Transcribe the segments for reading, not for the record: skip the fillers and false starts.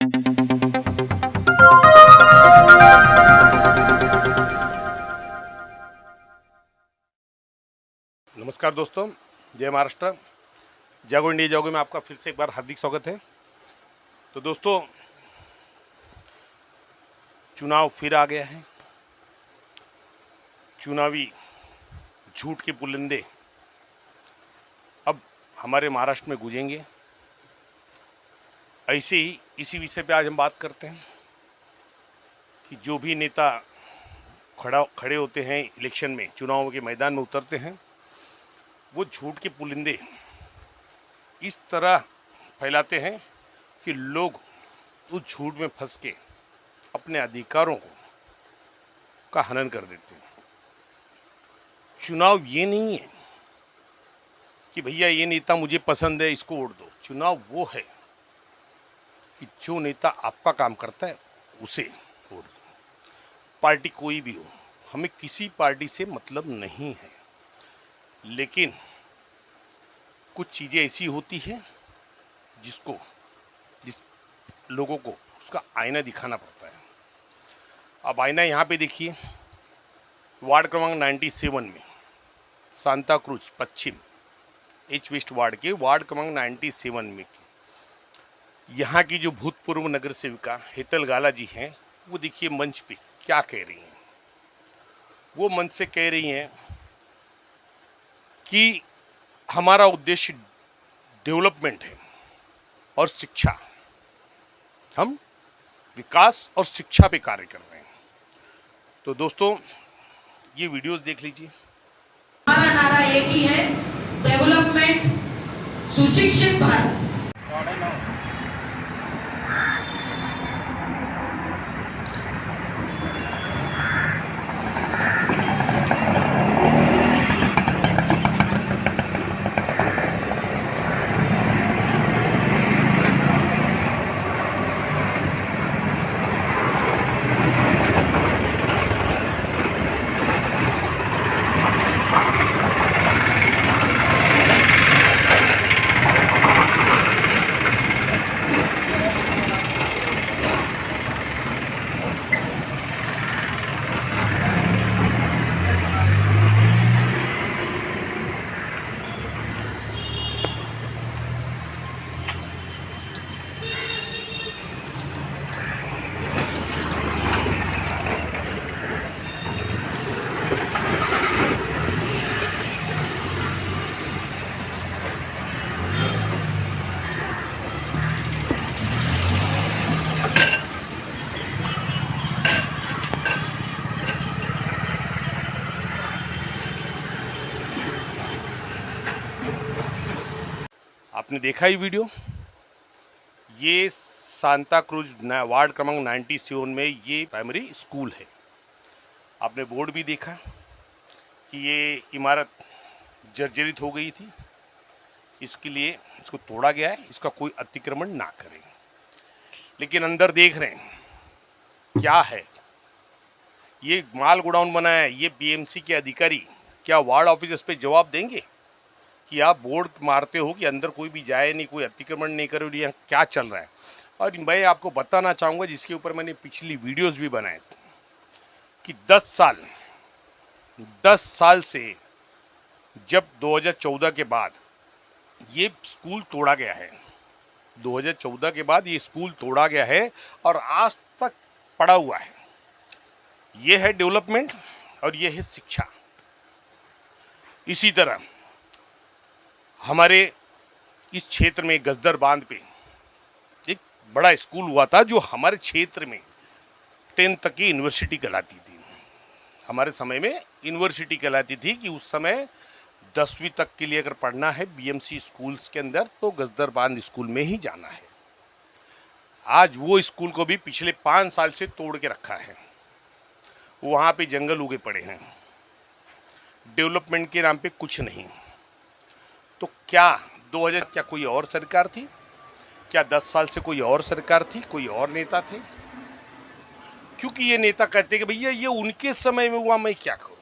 नमस्कार दोस्तों, जय महाराष्ट्र। जागो इंडिया जागो में आपका फिर से एक बार हार्दिक स्वागत है। तो दोस्तों, चुनाव फिर आ गया है। चुनावी झूठ के पुलिंदे अब हमारे महाराष्ट्र में गूंजेंगे। ऐसे ही इसी विषय पे आज हम बात करते हैं कि जो भी नेता खड़े होते हैं इलेक्शन में, चुनाव के मैदान में उतरते हैं, वो झूठ के पुलिंदे इस तरह फैलाते हैं कि लोग उस झूठ में फंस के अपने अधिकारों का हनन कर देते हैं। चुनाव ये नहीं है कि भैया ये नेता मुझे पसंद है, इसको वोट दो। चुनाव वो है कि जो नेता आपका काम करता है उसे वोट दो। पार्टी कोई भी हो, हमें किसी पार्टी से मतलब नहीं है, लेकिन कुछ चीज़ें ऐसी होती हैं जिस लोगों को उसका आईना दिखाना पड़ता है। अब आईना यहाँ पे देखिए, वार्ड क्रमांक 97 में सांता क्रूज पश्चिम एच वेस्ट वार्ड के वार्ड क्रमांक 97 में यहाँ की जो भूतपूर्व नगर सेविका हेतल गाला जी हैं, वो देखिए मंच पे क्या कह रही हैं। वो मंच से कह रही हैं कि हमारा उद्देश्य डेवलपमेंट है और शिक्षा, हम विकास और शिक्षा पे कार्य कर रहे हैं। तो दोस्तों, ये वीडियोस देख लीजिए। हमारा नारा एक ही है, डेवलपमेंट, सुशिक्षित भारत। आपने देखा ही वीडियो। ये सांता क्रूज वार्ड क्रमांक 97 में ये प्राइमरी स्कूल है। आपने बोर्ड भी देखा कि ये इमारत जर्जरित हो गई थी, इसके लिए इसको तोड़ा गया है, इसका कोई अतिक्रमण ना करें। लेकिन अंदर देख रहे हैं क्या है, ये माल गोडाउन बनाया है। ये बीएमसी के अधिकारी क्या वार्ड ऑफिसर्स पे जवाब देंगे कि आप बोर्ड मारते हो कि अंदर कोई भी जाए नहीं, कोई अतिक्रमण नहीं करे, यहाँ क्या चल रहा है। और मैं आपको बताना चाहूँगा, जिसके ऊपर मैंने पिछली वीडियोस भी बनाए कि 10 साल से जब 2014 के बाद ये स्कूल तोड़ा गया है, 2014 के बाद ये स्कूल तोड़ा गया है और आज तक पड़ा हुआ है। ये है डेवलपमेंट और ये है शिक्षा। इसी तरह हमारे इस क्षेत्र में गजदर बांध पे एक बड़ा स्कूल हुआ था, जो हमारे क्षेत्र में 10 तक की यूनिवर्सिटी कहलाती थी। हमारे समय में यूनिवर्सिटी कहलाती थी कि उस समय 10वीं तक के लिए अगर पढ़ना है बीएमसी स्कूल्स के अंदर तो गजदर बांध स्कूल में ही जाना है। आज वो स्कूल को भी पिछले 5 साल से तोड़ के रखा है। वहाँ पे जंगल उगे पड़े हैं, डेवलपमेंट के नाम पे कुछ नहीं। तो क्या 2000 क्या कोई और सरकार थी? क्या 10 साल से कोई और सरकार थी, कोई और नेता थे? क्योंकि ये नेता कहते कि भैया ये उनके समय में हुआ, मैं क्या करूं।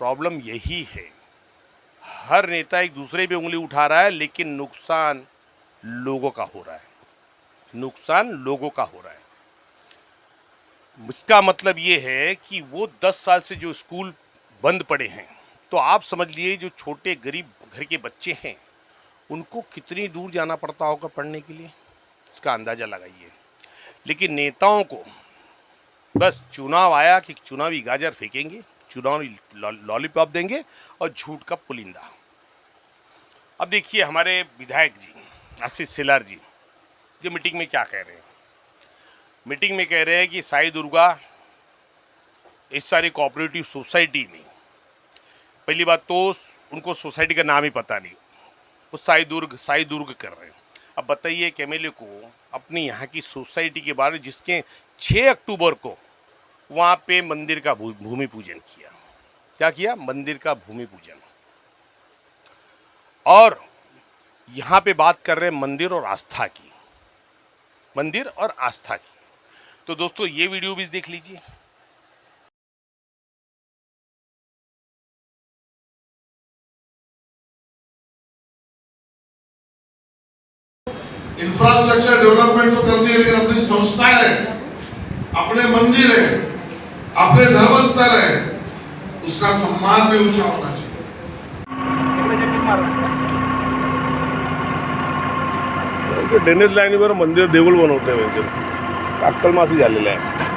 प्रॉब्लम यही है, हर नेता एक दूसरे पे उंगली उठा रहा है, लेकिन नुकसान लोगों का हो रहा है। नुकसान लोगों का हो रहा है। इसका मतलब ये है कि वो 10 साल से जो स्कूल बंद पड़े हैं, तो आप समझ लिए जो छोटे गरीब घर के बच्चे हैं उनको कितनी दूर जाना पड़ता होगा पढ़ने के लिए, इसका अंदाज़ा लगाइए। लेकिन नेताओं को बस चुनाव आया कि चुनावी गाजर फेंकेंगे, चुनावी लॉलीपॉप देंगे और झूठ का पुलिंदा। अब देखिए हमारे विधायक जी आशीष शेलार जी ये मीटिंग में क्या कह रहे हैं। मीटिंग में कह रहे हैं कि साई दुर्गा इस सारी कोऑपरेटिव सोसाइटी में, पहली बात तो उनको सोसाइटी का नाम ही पता नहीं, वो साई दुर्ग कर रहे हैं। अब बताइए कि एमएलए को अपनी यहाँ की सोसाइटी के बारे में, जिसके 6 अक्टूबर को वहाँ पे मंदिर का भूमि पूजन किया, क्या किया, मंदिर का भूमि पूजन, और यहाँ पे बात कर रहे हैं मंदिर और आस्था की, मंदिर और आस्था की। तो दोस्तों ये वीडियो भी देख लीजिए। इंफ्रास्ट्रक्चर डेवलपमेंट तो करनी है, लेकिन अपनी संस्था है, अपने मंदिर है, अपने धर्मस्थल है, उसका सम्मान भी ऊंचा होना चाहिए। ड्रेनेज लाईनीवर मंदिर देऊळ बनवतोय म्हणजे अक्कल मासी झालेलं आहे।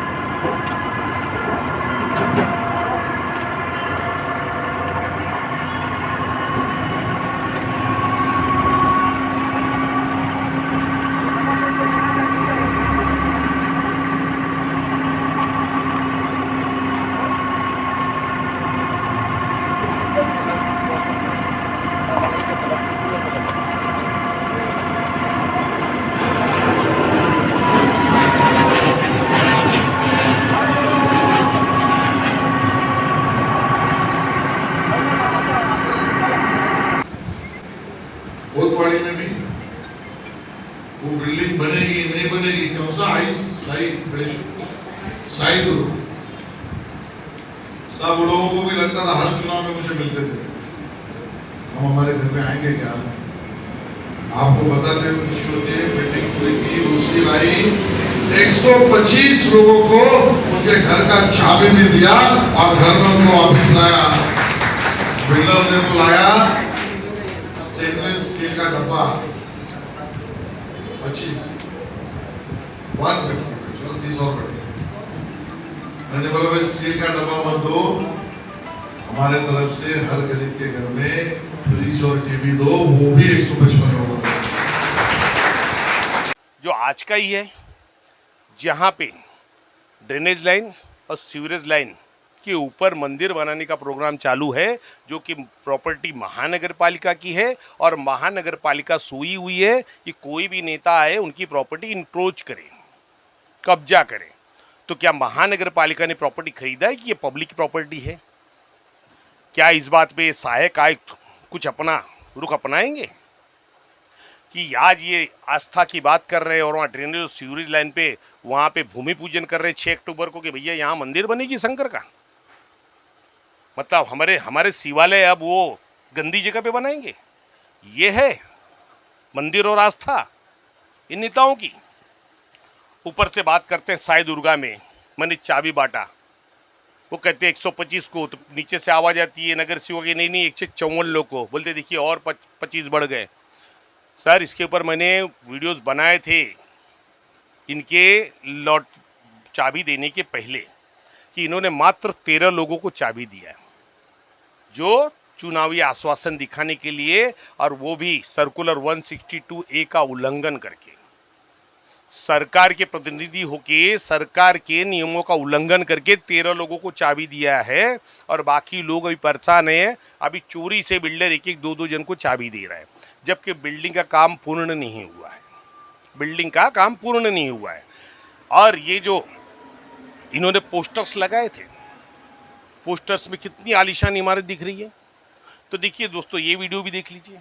कोतवाड़ी में भी वो बिल्डिंग बनेगी नहीं बनेगी, कौन सा साई दुर्ग, सब लोगों को भी लगता था, हर चुनाव में मुझे मिलते थे, हम हमारे घर में आएंगे क्या, आपको बताते हुए खुशी होती है। बिल्डिंग पूरी की, उसी लाई 125 लोगों को उनके घर का चाबी भी दिया और घर में उनको वापस लाया। बिल्डर ने तो लाया स्टेनलेस स्टील का डब्बा 25 150 का, चलो 30 और बढ़े। मैंने बोला भाई स्टील का डब्बा मत दो, हमारे तरफ से हर गरीब के घर में फ्रिज और टीवी दो, वो भी 155 लोगों को। जो आज का ही है, जहाँ पे ड्रेनेज लाइन और सीवरेज लाइन के ऊपर मंदिर बनाने का प्रोग्राम चालू है, जो कि प्रॉपर्टी महानगर पालिका की है, और महानगर पालिका सोई हुई है कि कोई भी नेता आए उनकी प्रॉपर्टी इंक्रोच करे, कब्जा करे। तो क्या महानगर पालिका ने प्रॉपर्टी खरीदा है कि ये पब्लिक प्रॉपर्टी है? क्या इस बात पे सहायक आयुक्त कुछ अपना रुख अपनाएंगे कि आज ये आस्था की बात कर रहे हैं और वहाँ ड्रेनेज और सीवरेज लाइन पे वहाँ पे भूमि पूजन कर रहे हैं 6 अक्टूबर को कि भैया यहाँ मंदिर बनेगी शंकर का? मतलब हमारे शिवालय अब वो गंदी जगह पे बनाएंगे? ये है मंदिर और आस्था इन नेताओं की। ऊपर से बात करते हैं साई दुर्गा में मैंने चाबी बांटा, वो कहते हैं 125 को, तो नीचे से आवाज़ आती है नगर सेवक की, नहीं 154 लोग को, बोलते देखिए और 25 बढ़ गए। सर इसके ऊपर मैंने वीडियोस बनाए थे इनके लॉट चाबी देने के पहले कि इन्होंने मात्र 13 लोगों को चाबी दिया है, जो चुनावी आश्वासन दिखाने के लिए, और वो भी सर्कुलर 162A का उल्लंघन करके, सरकार के प्रतिनिधि होके सरकार के नियमों का उल्लंघन करके 13 लोगों को चाबी दिया है, और बाकी लोग अभी परेशान हैं। अभी चोरी से बिल्डर एक 2 जन को चाबी दे रहा है, जबकि बिल्डिंग का काम पूर्ण नहीं हुआ है, बिल्डिंग का काम पूर्ण नहीं हुआ है। और ये जो इन्होंने पोस्टर्स लगाए थे, पोस्टर्स में कितनी आलीशान इमारत दिख रही है। तो देखिए दोस्तों ये वीडियो भी देख लीजिए।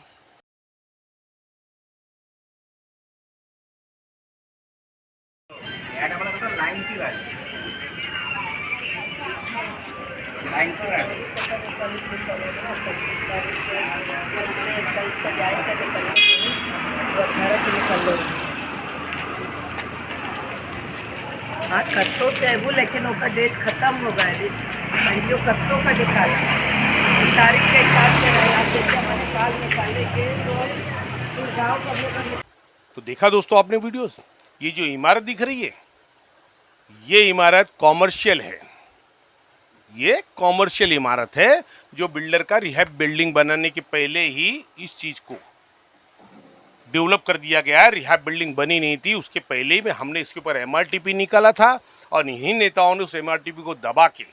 हाँ कत्तों से है वो, लेकिन उसका डेट खत्म हो गया है। जो कत्तों का निकाला तारीख के हिसाब से आप जैसे हमारे काल निकाले के तो गाँव का लोग। तो देखा दोस्तों आपने वीडियोस, ये जो इमारत दिख रही है ये इमारत कॉमर्शियल है। ये कॉमर्शियल इमारत है जो बिल्डर का रिहैब बिल्डिंग बनाने के पहले ही इस चीज को डेवलप कर दिया गया है। रिहैब बिल्डिंग बनी नहीं थी, उसके पहले ही हमने इसके ऊपर एमआरटीपी निकाला था और इन्हीं नेताओं ने उस एमआरटीपी को दबा के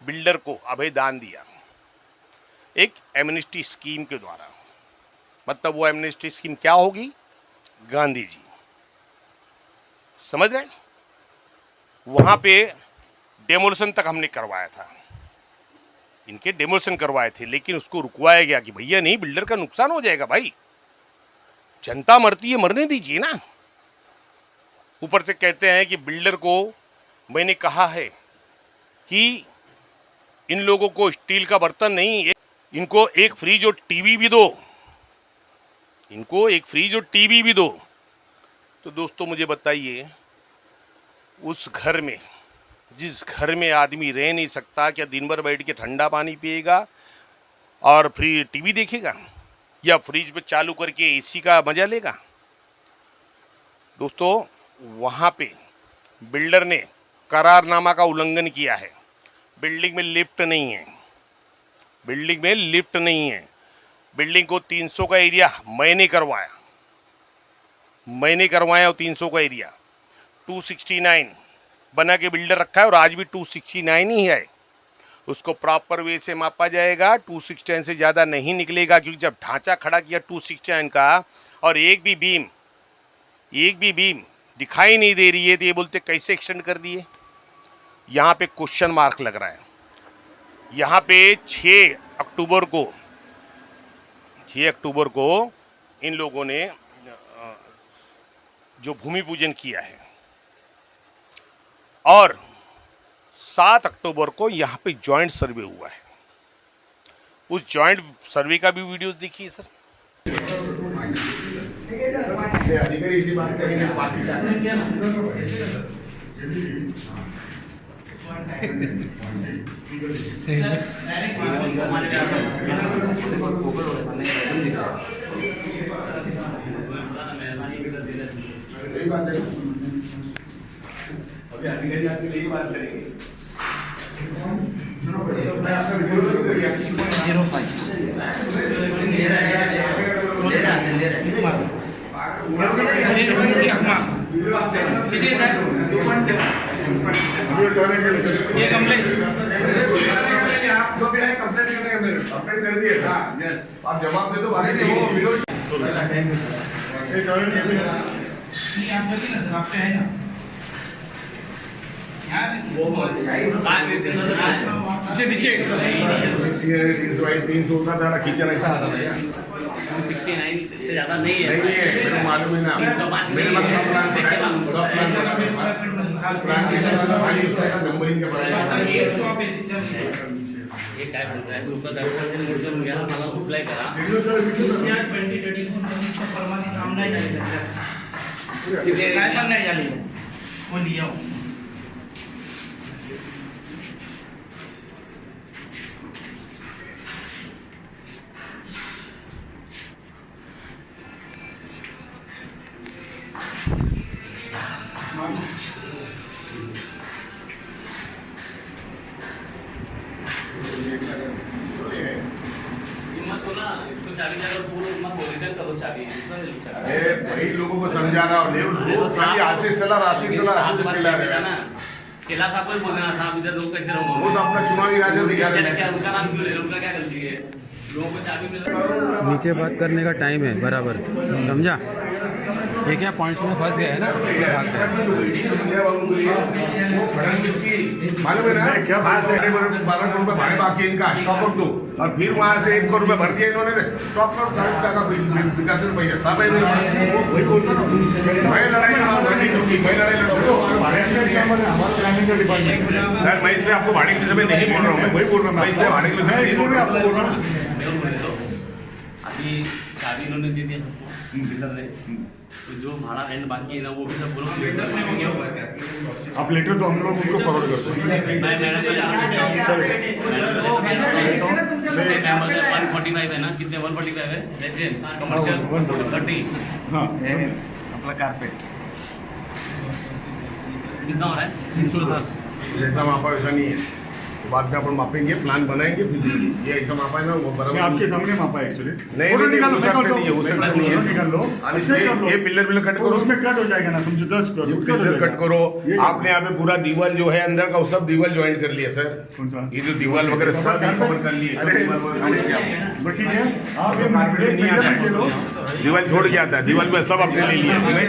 बिल्डर को अभय दान दिया एक एमनेस्टी स्कीम के द्वारा। मतलब वो एमनेस्टी स्कीम क्या होगी? गांधी जी, समझ रहे हैं? वहां पे डेमोलिशन तक हमने करवाया था, इनके डेमोलिशन करवाए थे, लेकिन उसको रुकवाया गया कि भैया नहीं, बिल्डर का नुकसान हो जाएगा भाई, जनता मरती है, मरने दीजिए ना। ऊपर से कहते हैं कि बिल्डर को मैंने कहा है कि इन लोगों को स्टील का बर्तन नहीं, इनको एक फ्रिज और टीवी भी दो, इनको एक फ्रिज और टीवी भी दो। तो दोस्तों मुझे बताइए, उस घर में, जिस घर में आदमी रह नहीं सकता, क्या दिन भर बैठ के ठंडा पानी पिएगा और फ्री टीवी देखेगा या फ्रिज पे चालू करके एसी का मजा लेगा? दोस्तों वहाँ पे बिल्डर ने करारनामा का उल्लंघन किया है। बिल्डिंग में लिफ्ट नहीं है, बिल्डिंग में लिफ्ट नहीं है। बिल्डिंग को 300 का एरिया मैंने करवाया और 300 का एरिया 269 बना के बिल्डर रखा है और आज भी 269 ही है। उसको प्रॉपर वे से मापा जाएगा, 269 से ज़्यादा नहीं निकलेगा, क्योंकि जब ढांचा खड़ा किया 269 का और एक भी बीम दिखाई नहीं दे रही है, तो ये बोलते कैसे एक्सटेंड कर दिए? यहाँ पे क्वेश्चन मार्क लग रहा है। यहाँ पे 6 अक्टूबर को इन लोगों ने जो भूमि पूजन किया है और 7 अक्टूबर को यहाँ पे जॉइंट सर्वे हुआ है। उस जॉइंट सर्वे का भी वीडियोस देखिए सर। अधिकारी इसी बात करेंगे, पार्टी अभी अधिकारी आपके लिए बात करेंगे। आप जो भी है कंप्लेंट करने का मेरे कंप्लेंट कर दिए। हाँ यस, आप जवाब दे दो। बाकी वो वीडियो नहीं आप जल्दी ना सर, आप पे है ना यार वो नीचे 300 का दाना खींचना ऐसा आता है। 69 से ज़्यादा नहीं है, मेरे मालूम है ना, मेरे पास नंबरिंग का ये काय बोलता है ग्रुप का दर्शन मुद्दे में गया मला अप्लाई करा 2024 परमाने काम नाही झालेलं काय पण नाही झाले वो लिया अरे भाई लोगों को समझा रहा हूँ, लोग खाली आशीष सला चिल्ला रहे हैं ना। केला था कोई बोलना था, इधर लोग कैसे रहो, वो तो अपना चुनावी राजन दिखा रहे हैं। क्या उनका नाम क्यों ले, उनका क्या गलती है? लोगों को चाबी मिल नीचे बात करने का टाइम है बराबर, समझा? ये क्या पॉइंट्स में फंस गया है ना, मालूम है ना क्या बात है? 12 करोड़ रुपए भाड़े बाकी इनका स्टॉक दो और फिर वहाँ से 1 करोड़ रुपए भर दिया इन्होंने स्टॉक का विकास रुपये सब है। मैं लड़ाई सर, मैं इसलिए आपको भाड़े के समय नहीं बोल रहा हूँ, मैं वही बोल रहा हूँ, मैं इसलिए भाड़े के समय नहीं बोल रहा हूँ, आपको बोल रहा हूँ। अभी चाबी इन्होंने दे दिया सबको, बिल्डर ने तो जो भाड़ा एंड बाकी है ना वो भी सब पूरा लेटर में हो गया हुआ है। आप लेटर तो हम लोग उनको फॉरवर्ड करते हैं। मैं 145 है ना, कितने 145 है रेजिडेंट कमर्शियल 30 हाँ आपला कारपेट कितना हो रहा है 310। जैसा मापा वैसा नहीं है, तो बाद में अपन मापेंगे, प्लान बनाएंगे, फिर ये ऐसा मापा है ना वो बराबर आपके सामने मापा एक्चुअली नहीं वो सब से नहीं है, वो सब से नहीं है। निकाल लो ये पिलर कट करो, उसमें कट हो जाएगा ना, समझो 10 ये पिलर कट करो। आपने यहाँ पे पूरा दीवार जो है अंदर का वो सब दीवार ज्वाइन कर लिया सर, कौन सा? ये जो दीवार वगैरह सब कवर कर लिए, सब दीवार वगैरह छोड़ के आता है। बट ठीक है, आप ये कारपेट नहीं आता है, दीवार छोड़ के आता है, दीवार में सब आपने ले लिया। मैं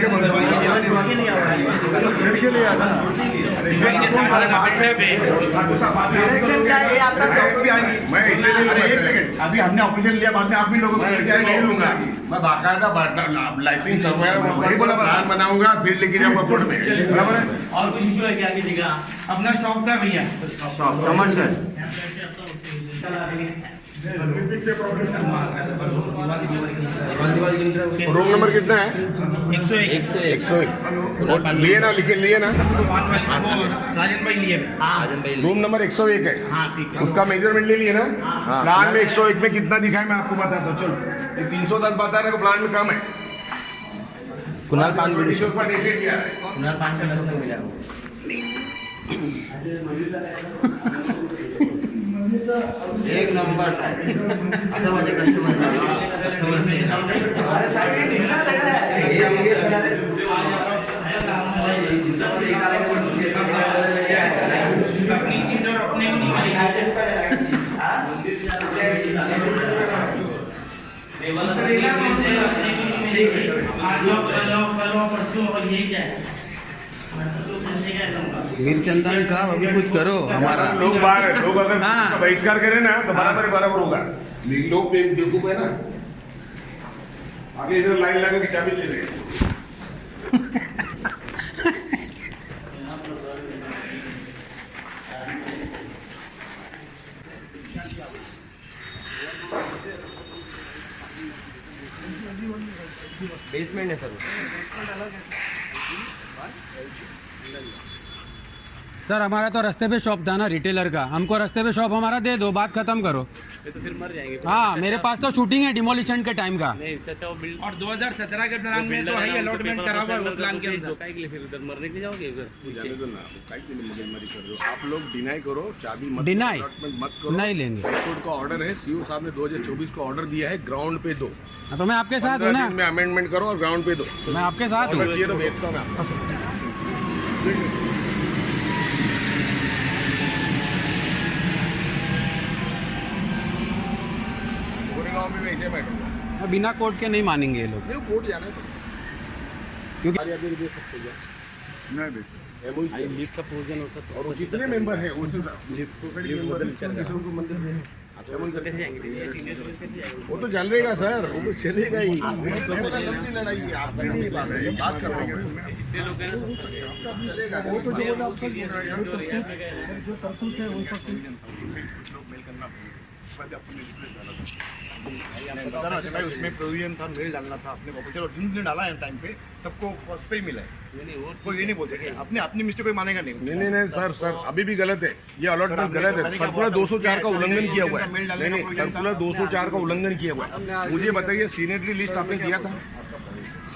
इसे नहीं लूंगा। एक सेकंड, अभी हमने ऑपरेशन लिया, बाद में आप भी लोगों को मैं इसे नहीं लूंगा, मैं बाकायदा लाइसेंस प्लान बनाऊंगा, फिर लेके जाऊंगा कोर्ट में, बराबर है। और कुछ इशू है क्या किसी का? अपना शॉप का भैया कमर्शियल रूम नंबर कितना है? 101 लिए ना, लिखे लिए ना, राजन भाई लिए रूम नंबर 101 है। हाँ ठीक है। उसका मेजरमेंट ले लिए ना, प्लान में 101 में कितना दिखा है मैं आपको बताता हूँ। चलो ये 310 बताने को प्लान में कम है। कुणाल पान ईश्वर पर डेटेड किया है। कुणाल 500 मिल जाएगा। एक नंबर असं माझे कस्टमर से अपनी चीज और अपने मीरचंदानी साहब अभी कुछ करो हमारा। लोग बाहर है, लोग अगर हाँ। बहिष्कार करें ना तो बराबर बराबर होगा। लोग बेवकूफ है ना, आगे इधर लाइन लगा के चाबी ले रहे हैं। बेसमेंट है सर। सर हमारा तो रास्ते पे शॉप था ना रिटेलर का, हमको रास्ते पे शॉप हमारा दे दो, बात खत्म करो। ये तो फिर मर जाएंगे। हाँ मेरे पास तो शूटिंग है डिमोलिशन के टाइम का। नहीं इससे अच्छा वो बिल्ड और 2017 के प्लान में तो है अलॉटमेंट करा हुआ है वो प्लान के अंदर। काय के लिए फिर उधर मरने के लिए जाओगे उधर नीचे? मगजमारी कर रहे हो आप लोग, डिनाई करो, चाबी मत Deny? मत करो, नहीं लेंगे। हाईकोर्ट का ऑर्डर है, सीओ साहब ने 2024 को ऑर्डर दिया है, ग्राउंड पे दो, हाँ, तो मैं आपके साथ हूँ 15 ना, दिन में अमेंडमेंट करो और ग्राउंड पे दो। मैं आपके साथ हूँ। ऑर्डर चाहिए तो भेजता हूँ मैं आपको। पूरे गाँव में ऐसे बैठूंगा, बिना कोर्ट के नहीं मानेंगे ये लोग। नहीं कोर्ट जाना है तो क्योंकि अभी दे सकते हैं नहीं बेच लिफ्ट का प्रोविजन हो सकता और कितने मेंबर हैं वो सोसाइटी मेंबर उनको मंदिर में कैसे जाएंगे? वो तो चलेगा सर, वो तो चलेगा ही। लंबी लड़ाई है, आपकी नहीं बात है, ये बात कर रहा हूँ। कितने लोग हैं ना चलेगा वो तो जो बोला आप सच बोल रहे हैं, जो तरतूत है वो सब बता रहा था भाई, उसमें प्रोविजन था, मेल डालना था अपने को, चलो जिसने डाला है टाइम पे सबको फर्स्ट पे ही मिला है। कोई ये नहीं बोल सकते, अपने अपनी मिस्टेक कोई मानेगा नहीं। नहीं सर अभी भी गलत है, ये अलॉटमेंट गलत है। सर्कुलर 204 का उल्लंघन किया हुआ है। नहीं सर्कुलर 204 का उल्लंघन किया हुआ है। मुझे बताइए सीनेटरी लिस्ट आपने किया था?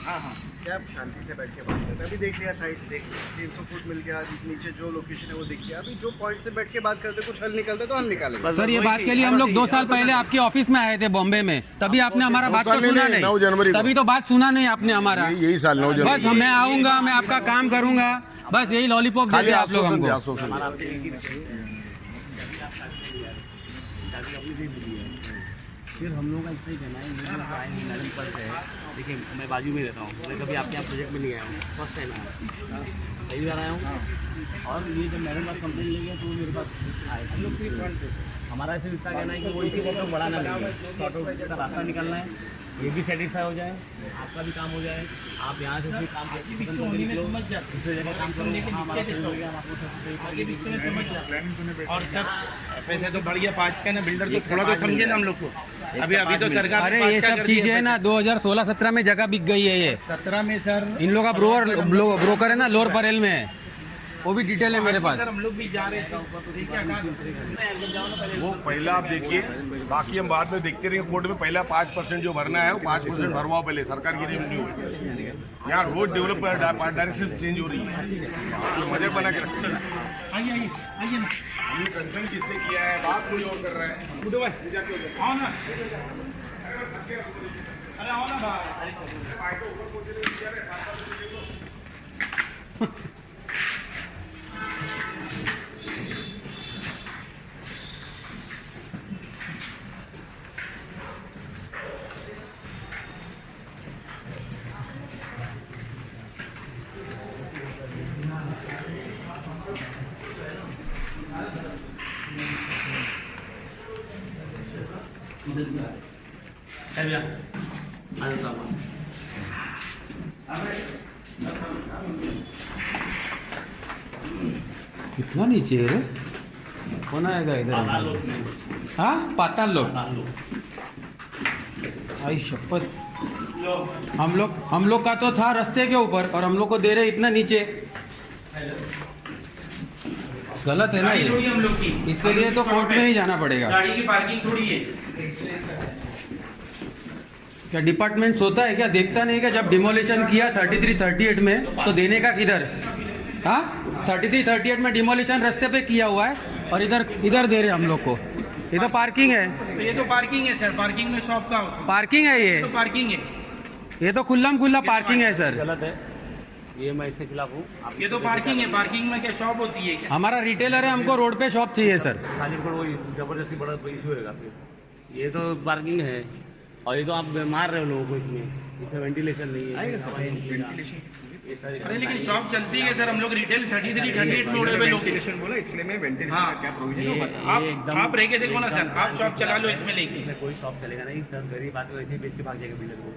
हाँ हाँ, क्या शांति से बैठ के बात करते हैं। अभी देख लिया साइड, देख 300 फुट मिल गया, नीचे जो लोकेशन है वो दिख गया। अभी जो पॉइंट से बैठ के बात करते कुछ हल निकलता तो हल निकालेंगे। सर ये बात के लिए हम लोग 2 साल पहले आपके ऑफिस में आए थे बॉम्बे में, तभी आपने हमारा बात को सुना 9 जनवरी नहीं, को। तभी तो बात सुना नहीं आपने हमारा। यही साल 9 जनवरी। बस मैं आऊंगा, मैं आपका काम करूंगा, बस यही लॉलीपॉप खाली देते आप लोग हमको। आश्वासन फिर हम लोग का इतना ही कहना है, मैडम पर है। देखिए मैं बाजू में रहता हूँ, मैं कभी आपके यहाँ प्रोजेक्ट में नहीं आया हूँ, फर्स्ट टाइम आया हूँ, पहली बार आया हूँ। और ये जब मैडम पास कंप्लेन ले गया तो मेरे पास आए हम लोग। हमारा सिर्फ इतना कहना है कि वो इसी को बढ़ाना नहीं है, शॉर्ट आउट का रास्ता निकालना है। ये भी सेटिस्फाई हो जाए, आपका भी काम हो जाए, आप यहाँ से भी काम करके दूसरी जगह काम करो, और सर पैसे तो बढ़ गया 5 का ना, बिल्डर तो थोड़ा तो समझे ना हम लोग को। अभी तो सरकार अरे ये सब चीजें है ना 2016-17 में जगह बिक गई है। ये 17 में सर इन लोग का ब्रोकर है ना लोअर परेल में, वो भी डिटेल है मेरे पास। हम लोग भी जा रहे थे वो पहला आप देखिए, बाकी हम बाद में देखते रहेंगे कोर्ट में। पहला 5% जो भरना है वो 5% भरवाओ पहले, सरकार की रेवेन्यू है। यहाँ रोड डेवलपर डायरेक्शन चेंज हो रही है, तो मजे बना के रखते हैं। आइए ना। हमने कंसर्न किससे किया है, बात कोई और कर रहा है। बुड्ढू भाई आओ ना, अरे आओ ना भाई। कितना नीचे है रे? कौन आएगा इधर? हाँ पाताल लोग। आई शपथ, हम लोग का तो था रास्ते के ऊपर और हम लोग को दे रहे इतना नीचे। गलत है ना गाड़ी थोड़ी ये, हम लोग की, इसके लिए तो कोर्ट में ही जाना पड़ेगा। गाड़ी की पार्किंग थोड़ी है। क्या डिपार्टमेंट सोता है क्या, देखता नहीं क्या? जब डिमोलिशन किया 33-38 में तो देने का किधर? हाँ 33-38 में डिमोलिशन रास्ते पे किया हुआ है और इधर दे रहे हम लोग को। ये तो पार्किंग है, तो ये तो पार्किंग है सर, पार्किंग में शॉप का पार्किंग है ये तो पार्किंग है, ये तो खुल्लम खुल्ला पार्किंग है सर। गलत है, ये मैं इसके खिलाफ हूँ। ये तो पार्किंग है। पार्किंग में क्या शॉप होती है क्या? हमारा रिटेलर है, हमको रोड पे शॉप चाहिए सर। खाली पर वही जबरदस्ती बड़ा इशू होगा फिर। ये तो पार्किंग है और ये तो आप मार रहे हो लोगों को इसमें वेंटिलेशन नहीं है। अरे लेकिन शॉप चलती है सर, हम लोग रिटेल 33-38 में उड़े हुए लोग। बोला इसलिए मैं वेंटिलेशन हाँ, का क्या प्रोविजन होगा? आप रह के देखो ना सर, आप शॉप चला लो इसमें लेके। इसमें कोई शॉप चलेगा नहीं सर, गरीब आदमी वैसे ही बेच के भाग जाएगा बिल्डर को।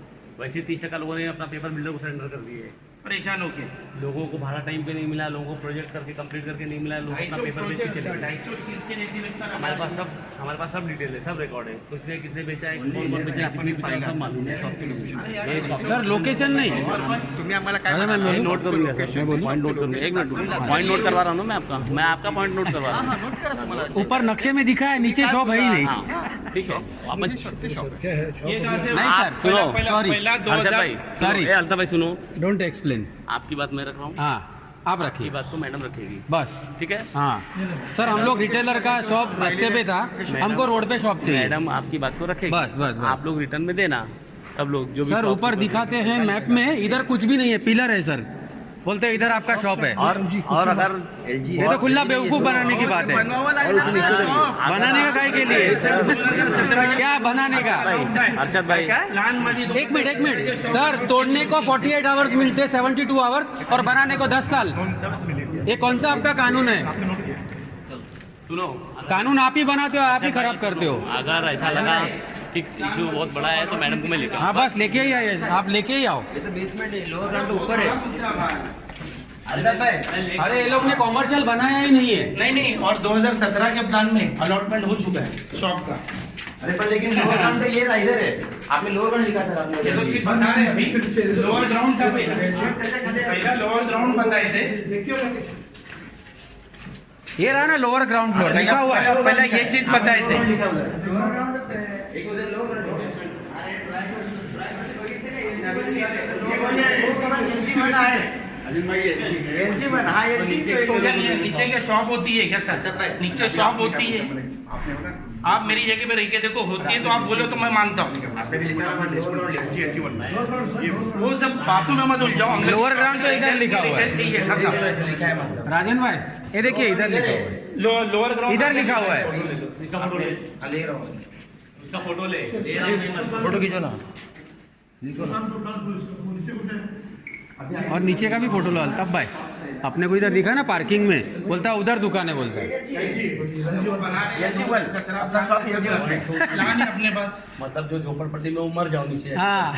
वैसे 30% लोगों ने अपना पेपर बिल्डर को सरेंडर कर दिए। परेशान होके लोगों को भाड़ा टाइम पे नहीं मिला, लोगों को प्रोजेक्ट करके कंप्लीट करके नहीं मिला, लोग अपना पेपर बेच के चले गए। 250 चीज के जैसी लगता है। हमारे पास सब डिटेल है, सब रिकॉर्ड है, किसने कितने बेचा है, कौन बेचा है, कितनी बिका है, सब मालूम है। सर लोकेशन नहीं, तुम्ही आम्हाला काय अरे मैं नोट करूंगा सर, पॉइंट नोट करूंगा। एक मिनट, पॉइंट नोट करवा रहा हूँ ना मैं आपका पॉइंट नोट करवा रहा हूँ। ऊपर नक्शे में दिखा है, नीचे शॉप है ही नहीं। हाँ ठीक है, अपन ये कहाँ से? नहीं सर, सुनो, सॉरी हर्षद भाई, Sorry. हर्षद भाई सुनो, डोंट एक्सप्लेन। आपकी बात मैं रख रहा हूँ, हाँ आप रखिए आपकी बात को मैडम रखेगी, बस। ठीक है। हाँ सर, हम लोग रिटेलर का शॉप रास्ते पे था, हमको रोड पे शॉप चाहिए। मैडम आपकी बात को रखेगी, बस, बस, बस। आप लोग रिटर्न में देना, सब लोग जो भी सर shop ऊपर keeper दिखाते हैं मैप में, इधर कुछ भी नहीं है, पिलर है सर, बोलते हैं इधर आपका शॉप है। और अगर ये तो खुला बेवकूफ बनाने की बात है। बनाने का काय के लिए? क्या बनाने का? हर्षद भाई एक मिनट सर, तोड़ने को 48 आवर्स मिलते हैं, 72 आवर्स, और बनाने को 10 साल। ये कौन सा आपका कानून है? सुनो, कानून आप ही बनाते हो, आप ही खराब करते हो। अगर ऐसा लगा कि इशू बहुत बड़ा है तो मैडम को मैं लेकर हाँ बस लेके ही आइए, आप लेके ही आओ। अरे ये लोग ने कॉमर्शियल बनाया ही नहीं है। नहीं, और 2017 के प्लान में अलॉटमेंट हो चुका है शॉप का। अरे पर लेकिन लोअर ग्राउंड तो ये इधर है, आपने लोअर ग्राउंड लिखा था आपने। ये तो सिर्फ बता रहे हैं अभी, लोअर ग्राउंड का पहला लोअर ग्राउंड बताए थे। ये रहा ना लोअर ग्राउंड फ्लोर लिखा हुआ है। पहले ये चीज बताए थे। नीचे क्या शॉप होती है क्या सर? नीचे शॉप होती है, आप मेरी जगह पे रह के देखो, होती है तो आप बोलो तो मैं मानता हूँ। वो सब बातों में मत उलझाओ। लोअर ग्राउंड तो इधर लिखा हुआ है। चाहिए राजन भाई ये देखिए इधर लिखा हुआ है, लोअर ग्राउंड इधर लिखा हुआ है। इसका फोटो ले, फोटो खींचो ना, और नीचे का भी फोटो लो अल्ताफ भाई। अपने को इधर दिखा ना पार्किंग में, बोलता है उधर दुकान है, बोलता है। अपने पास मतलब जो झोपड़पट्टी में वो मर जाओ नीचे, हाँ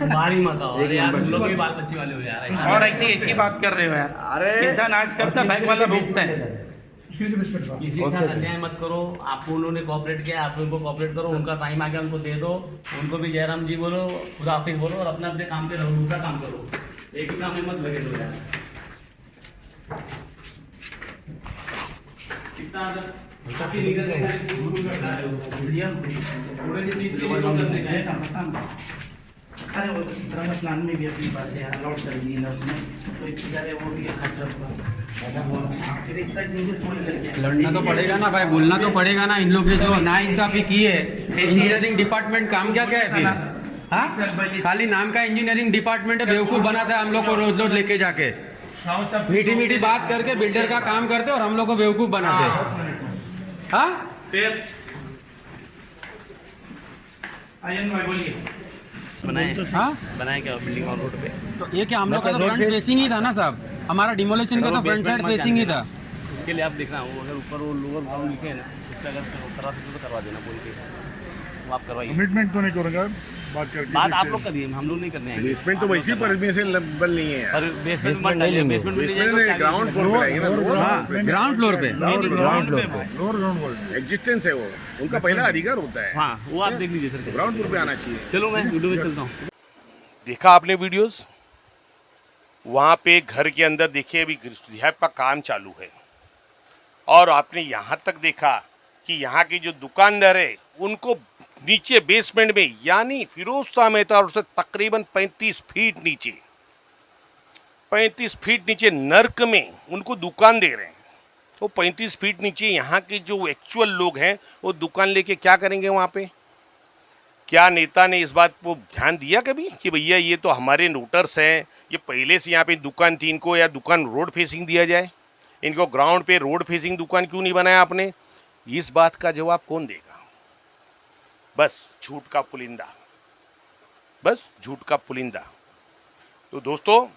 बाहर ही मत आओ। अरे यार तुम लोग भी बाल बच्चे वाले हो यार। और ऐसी बात कर रहे हो यार। अरे इंसान आज करता, बैंक वाला भुगता है। किसी के साथ अन्याय मत करो। आपको उन्होंने कोऑपरेट किया, आप उनको कोऑपरेट करो। उनका टाइम आ गया, उनको दे दो। उनको भी जयराम जी बोलो, खुदा हाफिज बोलो और अपने अपने काम पे रहो, दूसरा काम करो। एक ही काम में मत लगे दो यार। कितना काफी निकल गए थोड़े चीज के लिए करने का है। अरे वो तो 17 में प्लान में भी अपने पास है, अलॉट कर दिए ना उसने, तो इतनी सारे वो भी खर्चा हुआ। फिर इतना चेंजेस होने लग गया। लड़ना तो पड़ेगा ना भाई, बोलना तो पड़ेगा ना। इन लोग ने जो नाइंसाफी की है, इंजीनियरिंग डिपार्टमेंट काम क्या क्या है फिर? हाँ, खाली नाम का इंजीनियरिंग डिपार्टमेंट है, बेवकूफ बनाता है हम लोग को रोज रोज लेके जाके। मीठी मीठी बात करके बिल्डर का काम करते और हम लोग को बेवकूफ बनाते। हाँ फिर आयन भाई बोलिए। बनाए हाँ बनाए क्या बिल्डिंग ऑन रोड पे? तो ये क्या हम लोग का तो फ्रंट फेसिंग ही था ना साहब, हमारा डिमोलिशन का तो फ्रंट साइड फेसिंग ही था। उसके लिए आप देखना, वो अगर ऊपर वो लोअर ग्राउंड लिखे है ना, उससे अगर करवा सकते तो करवा देना, बोल के वो आप करवाइए। कमिटमेंट तो नहीं करूँगा, बात करके बात आप लोग करिए, हम लोग नहीं करने आएंगे। बेसमेंट तो वैसे ही परमिशन बन नहीं है यार। पर बेसमेंट मत डालिए, बेसमेंट में बेसमेंट ग्राउंड फ्लोर पे आएंगे ना, हाँ ग्राउंड फ्लोर पे, ग्राउंड फ्लोर पे एग्जिस्टेंस है वो, उनका पहला अधिकार होता है। हाँ वो आप देख लीजिए सर। ग्राउंड फ्लोर पे आना चाहिए। चलो मैं वीडियो में चलता हूँ। देखा आपने वीडियोस? वहाँ पे घर के अंदर देखिए अभी रिहैब का काम चालू है, और आपने यहाँ तक देखा कि यहाँ के जो दुकानदार है उनको नीचे बेसमेंट में, यानी फिरोज शाह मेहता और उससे तकरीबन 35 फीट नीचे, 35 फीट नीचे नर्क में उनको दुकान दे रहे हैं। वो 35 फीट नीचे यहाँ के जो एक्चुअल लोग हैं वो दुकान लेके क्या करेंगे वहाँ पे? क्या नेता ने इस बात को ध्यान दिया कभी कि भैया ये तो हमारे नोटर्स हैं, ये पहले से यहाँ पे दुकान थी, इनको या दुकान रोड फेसिंग दिया जाए, इनको ग्राउंड पे रोड फेसिंग दुकान क्यों नहीं बनाया आपने? इस बात का जवाब कौन देगा? बस झूठ का पुलिंदा, बस झूठ का पुलिंदा। तो दोस्तों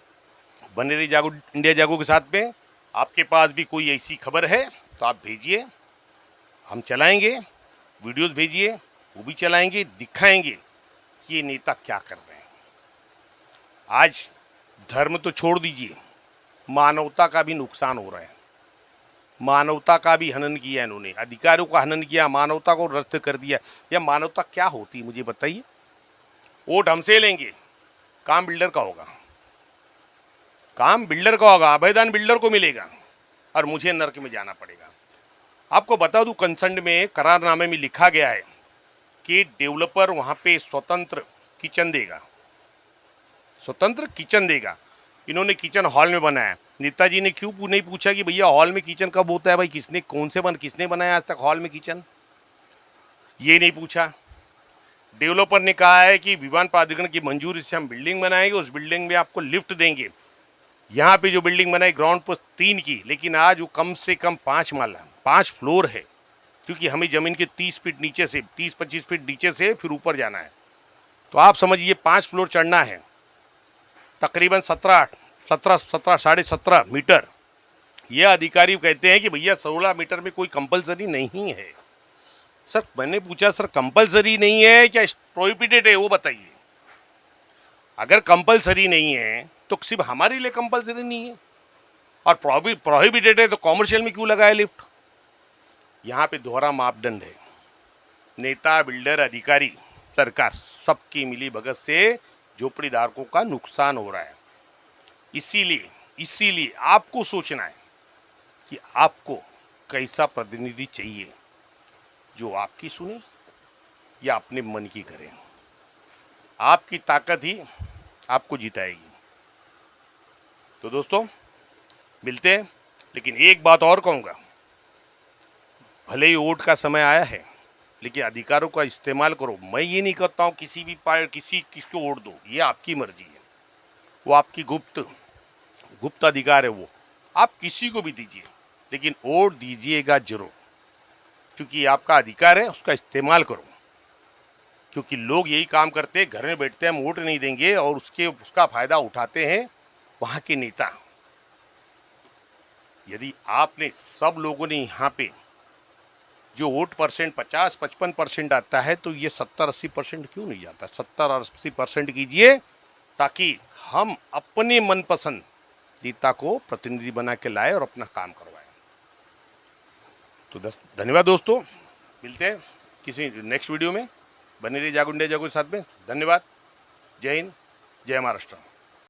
बने रहिए जागो इंडिया जागो के साथ में। आपके पास भी कोई ऐसी खबर है तो आप भेजिए, हम चलाएंगे। वीडियोस भेजिए, वो भी चलाएंगे, दिखाएंगे कि ये नेता क्या कर रहे हैं। आज धर्म तो छोड़ दीजिए, मानवता का भी नुकसान हो रहा है। मानवता का भी हनन किया इन्होंने, अधिकारों का हनन किया, मानवता को रद्द कर दिया। यह मानवता क्या होती है मुझे बताइए? वोट हमसे लेंगे, काम बिल्डर का होगा, काम बिल्डर का होगा, आवेदन बिल्डर को मिलेगा और मुझे नर्क में जाना पड़ेगा। आपको बता दूं, कंसर्न में करारनामे में लिखा गया है कि डेवलपर वहाँ पे स्वतंत्र किचन देगा, स्वतंत्र किचन देगा। इन्होंने किचन हॉल में बनाया। नेताजी ने क्यों नहीं पूछा कि भैया हॉल में किचन कब होता है? भाई किसने किसने बनाया आज तक हॉल में किचन? ये नहीं पूछा। डेवलपर ने कहा है कि विमान प्राधिकरण की मंजूरी से हम बिल्डिंग बनाएंगे, उस बिल्डिंग में आपको लिफ्ट देंगे। यहाँ पे जो बिल्डिंग बनाई ग्राउंड पर 3 की, लेकिन आज वो कम से कम 5 माला 5 फ्लोर है, क्योंकि हमें ज़मीन के 30 फीट नीचे से 30-25 फीट नीचे से फिर ऊपर जाना है। तो आप समझिए 5 फ्लोर चढ़ना है, तकरीबन 17.5 मीटर। ये अधिकारी कहते हैं कि भैया 16 मीटर में कोई कंपलसरी नहीं है। सर मैंने पूछा, सर कंपलसरी नहीं है क्या प्रोहिबिटेड है? वो बताइए। अगर कंपलसरी नहीं है तो सिर्फ हमारे लिए कंपलसरी नहीं है, और प्रोहिबिटेड है तो कॉमर्शियल में क्यों लगाए लिफ्ट? यहाँ पे दोहरा मापदंड है। नेता, बिल्डर, अधिकारी, सरकार सबकी मिली भगत से झोपड़ी धारकों का नुकसान हो रहा है। इसीलिए आपको सोचना है कि आपको कैसा प्रतिनिधि चाहिए, जो आपकी सुने या अपने मन की करे। आपकी ताकत ही आपको जिताएगी। तो दोस्तों मिलते हैं, लेकिन एक बात और कहूँगा, भले ही वोट का समय आया है, लेकिन अधिकारों का इस्तेमाल करो। मैं ये नहीं कहता हूँ किसी भी किसको वोट दो, ये आपकी मर्जी है, वो आपकी गुप्त अधिकार है, वो आप किसी को भी दीजिए, लेकिन वोट दीजिएगा जरूर, क्योंकि ये आपका अधिकार है, उसका इस्तेमाल करो। क्योंकि लोग यही काम करते हैं, घर में बैठते हैं, हम वोट नहीं देंगे, और उसका फ़ायदा उठाते हैं वहाँ के नेता। यदि आपने सब लोगों ने यहाँ पे जो वोट परसेंट 50-55% आता है तो ये 70-80% क्यों नहीं जाता? 70-80% कीजिए ताकि हम अपने मनपसंद नेता को प्रतिनिधि बना के लाए और अपना काम करवाएं। तो धन्यवाद दोस्तों, मिलते हैं किसी नेक्स्ट वीडियो में। बने रहिए जागो इंडिया जागो के साथ में। धन्यवाद। जय हिंद, जय महाराष्ट्र।